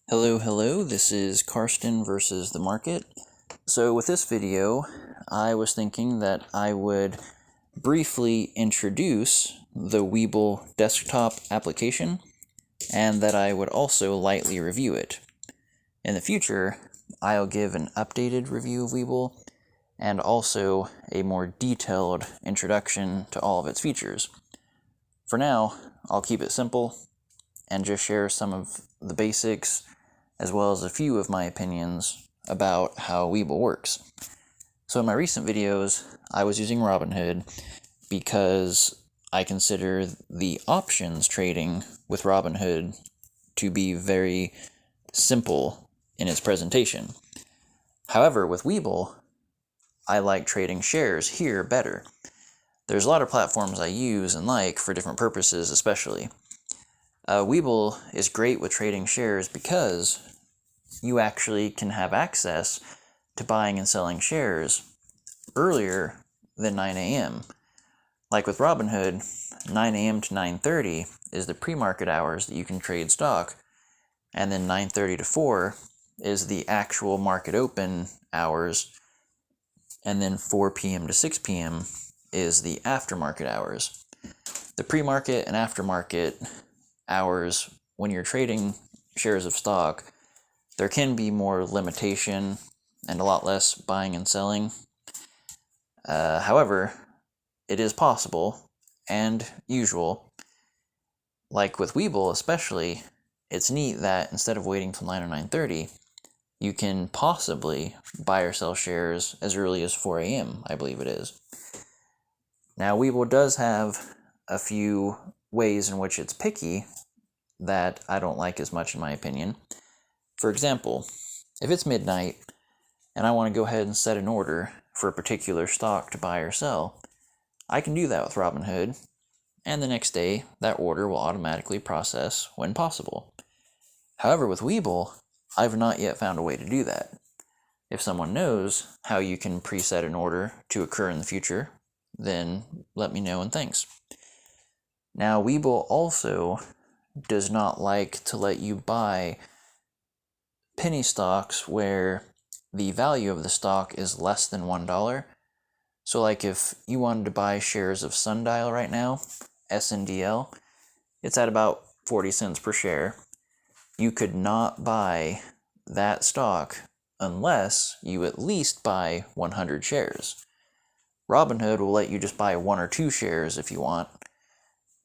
Hello, this is Karsten versus the market. So with this video, I was thinking that I would briefly introduce the Webull desktop application, and that I would also lightly review it. In the future, I'll give an updated review of Webull, and also a more detailed introduction to all of its features. For now, I'll keep it simple, and just share some of the basics, as well as a few of my opinions about how Webull works. So in my recent videos, I was using Robinhood because I consider the options trading with Robinhood to be very simple in its presentation. However, with Webull, I like trading shares here better. There's a lot of platforms I use and like for different purposes, especially. Webull is great with trading shares because you actually can have access to buying and selling shares earlier than 9 a.m. Like with Robinhood, 9 a.m. to 9:30 is the pre-market hours that you can trade stock, and then 9:30 to 4 is the actual market open hours, and then 4 p.m. to 6 p.m. is the aftermarket hours. The pre-market and aftermarket hours, when you're trading shares of stock, there can be more limitation and a lot less buying and selling. However, it is possible and usual. Like with Webull especially, it's neat that instead of waiting till 9 or 9:30, you can possibly buy or sell shares as early as 4 a.m., I believe it is. Now, Webull does have a few ways in which it's picky that I don't like as much in my opinion. For example, if it's midnight and I want to go ahead and set an order for a particular stock to buy or sell, I can do that with Robinhood, and the next day that order will automatically process when possible. However, with Webull, I've not yet found a way to do that. If someone knows how you can preset an order to occur in the future, then let me know and thanks. Now, Webull also does not like to let you buy penny stocks where the value of the stock is less than $1. So like if you wanted to buy shares of Sundial right now, SNDL, it's at about 40 cents per share. You could not buy that stock unless you at least buy 100 shares. Robinhood will let you just buy 1 or 2 shares if you want,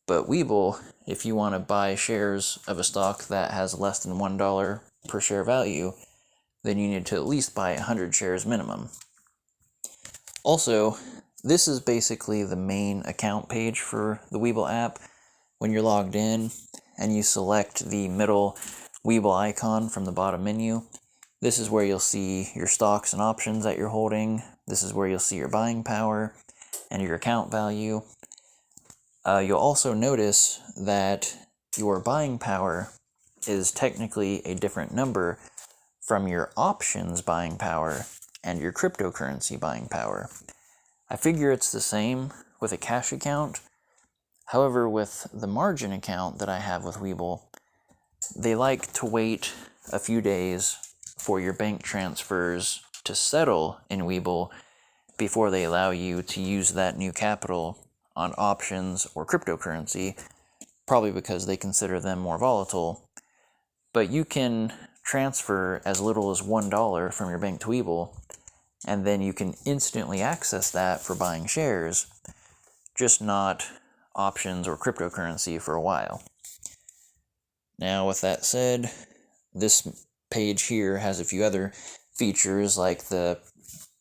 but Webull, if you want to buy shares of a stock that has less than $1 per share value, then you need to at least buy 100 shares minimum. Also, this is basically the main account page for the Webull app. When you're logged in and you select the middle Webull icon from the bottom menu, this is where you'll see your stocks and options that you're holding. This is where you'll see your buying power and your account value. You'll also notice that your buying power is technically a different number from your options buying power and your cryptocurrency buying power. I figure it's the same with a cash account. However, with the margin account that I have with Webull, they like to wait a few days for your bank transfers to settle in Webull before they allow you to use that new capital on options or cryptocurrency, probably because they consider them more volatile. But you can transfer as little as $1 from your bank to Webull, and then you can instantly access that for buying shares, just not options or cryptocurrency for a while. Now, with that said, this page here has a few other features like the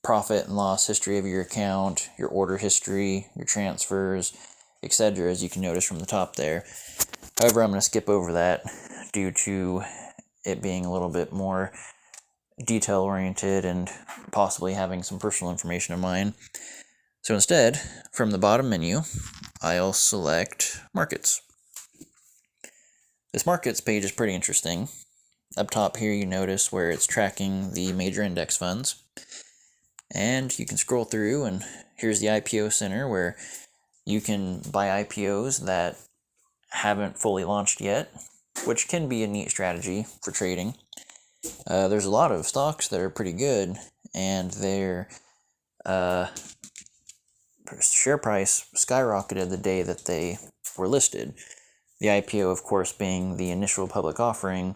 profit and loss history of your account, your order history, your transfers, etc., as you can notice from the top there. However, I'm going to skip over that due to it being a little bit more detail-oriented and possibly having some personal information of mine. So instead, from the bottom menu, I'll select Markets. This Markets page is pretty interesting. Up top here, you notice where it's tracking the major index funds. And you can scroll through, and here's the IPO Center, where you can buy IPOs that haven't fully launched yet, which can be a neat strategy for trading. There's a lot of stocks that are pretty good, and their share price skyrocketed the day that they were listed. The IPO, of course, being the initial public offering.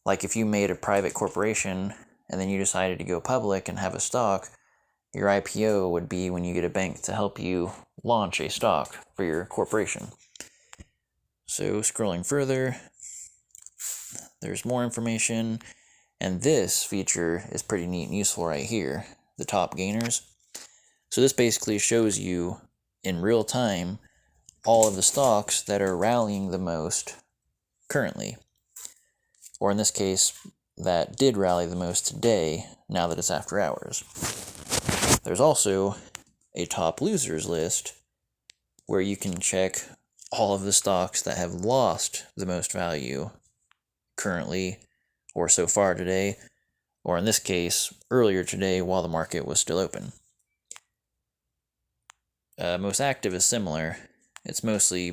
Like if you made a private corporation and then you decided to go public and have a stock, your IPO would be when you get a bank to help you launch a stock for your corporation. So scrolling further, there's more information, and this feature is pretty neat and useful right here, the top gainers. So this basically shows you in real time all of the stocks that are rallying the most currently, or in this case, that did rally the most today, now that it's after hours. There's also a top losers list where you can check all of the stocks that have lost the most value currently, or so far today, or in this case, earlier today while the market was still open. Most active is similar. It's mostly,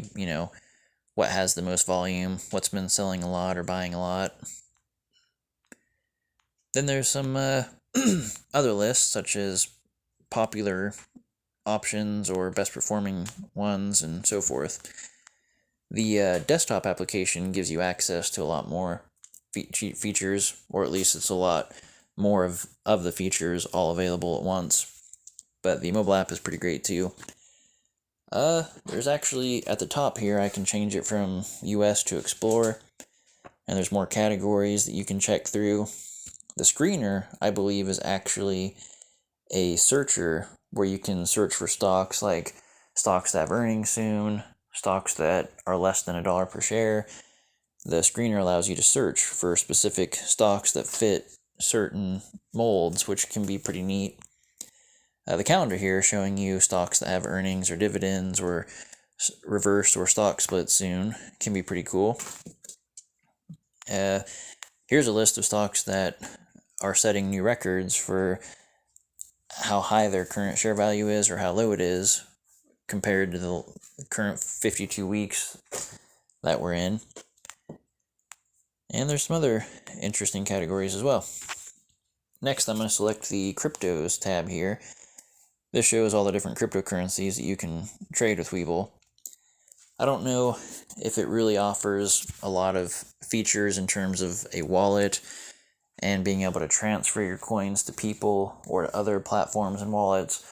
what has the most volume, what's been selling a lot or buying a lot. Then there's some other lists, such as popular options or best performing ones and so forth. The desktop application gives you access to a lot more features, or at least it's a lot more of the features all available at once. But the mobile app is pretty great too. There's actually, at the top here, I can change it from US to Explore, and there's more categories that you can check through. The screener, I believe, is actually a searcher where you can search for stocks, like stocks that have earnings soon, stocks that are less than $1 per share. The screener allows you to search for specific stocks that fit certain molds, which can be pretty neat. The calendar here showing you stocks that have earnings or dividends or reverse or stock splits soon can be pretty cool. Here's a list of stocks that are setting new records for how high their current share value is or how low it is compared to the current 52 weeks that we're in. And there's some other interesting categories as well. Next, I'm going to select the Cryptos tab here. This shows all the different cryptocurrencies that you can trade with Webull. I don't know if it really offers a lot of features in terms of a wallet and being able to transfer your coins to people or to other platforms and wallets.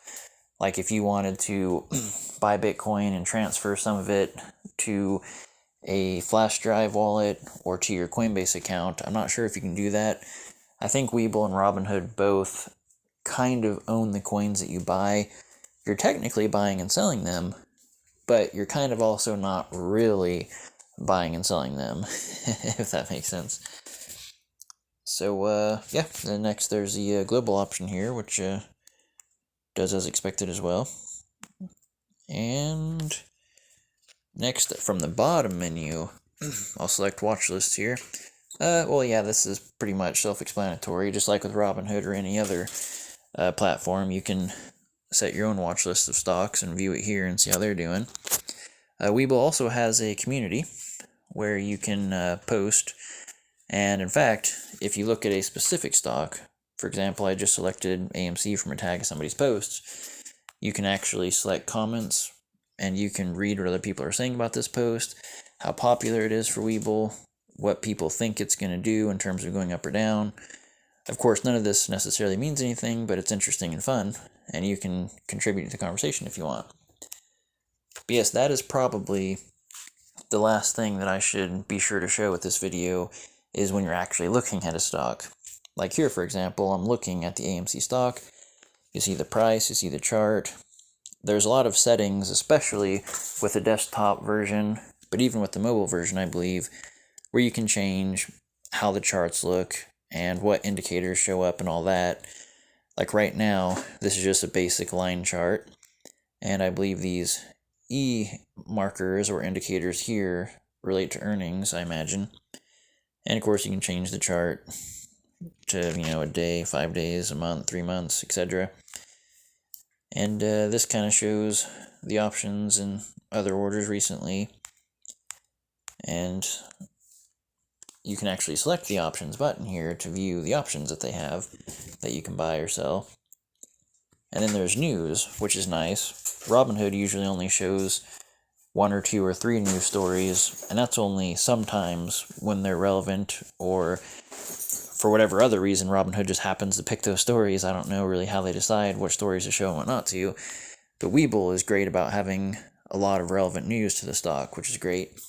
Like if you wanted to buy Bitcoin and transfer some of it to a flash drive wallet or to your Coinbase account, I'm not sure if you can do that. I think Webull and Robinhood both kind of own the coins that you buy. You're technically buying and selling them, but you're kind of also not really buying and selling them, if that makes sense. So, then next there's the global option here, which does as expected as well. And next, from the bottom menu, I'll select watch lists here. This is pretty much self-explanatory. Just like with Robinhood or any other platform, you can set your own watch list of stocks and view it here and see how they're doing. Webull also has a community where you can post, and in fact, if you look at a specific stock, for example, I just selected AMC from a tag of somebody's posts, you can actually select comments, and you can read what other people are saying about this post, how popular it is for Webull, what people think it's going to do in terms of going up or down. Of course, none of this necessarily means anything, but it's interesting and fun, and you can contribute to the conversation if you want. But yes, that is probably the last thing that I should be sure to show with this video is when you're actually looking at a stock. Like here, for example, I'm looking at the AMC stock. You see the price, you see the chart. There's a lot of settings, especially with the desktop version, but even with the mobile version, I believe, where you can change how the charts look and what indicators show up and all that. Like right now, this is just a basic line chart, and I believe these E markers or indicators here relate to earnings, I imagine. And of course, you can change the chart to, a day, 5 days, a month, 3 months, etc. And this kind of shows the options in other orders recently. And you can actually select the options button here to view the options that they have that you can buy or sell. And then there's news, which is nice. Robinhood usually only shows 1 or 2 or 3 news stories, and that's only sometimes when they're relevant, or for whatever other reason Robinhood just happens to pick those stories. I don't know really how they decide what stories to show and what not to. But Webull is great about having a lot of relevant news to the stock, which is great.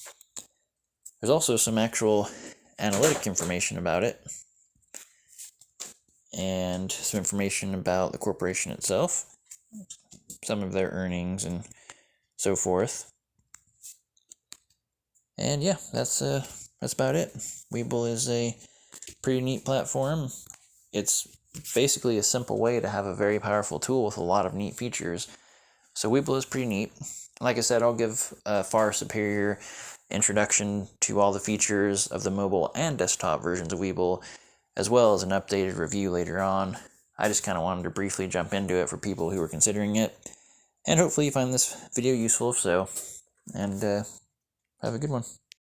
There's also some actual analytic information about it, and some information about the corporation itself, some of their earnings and so forth. And yeah, that's about it. Webull is a pretty neat platform. It's basically a simple way to have a very powerful tool with a lot of neat features. So Webull is pretty neat. Like I said, I'll give a far superior introduction to all the features of the mobile and desktop versions of Webull, as well as an updated review later on. I just kind of wanted to briefly jump into it for people who are considering it, and hopefully you find this video useful if so, and have a good one.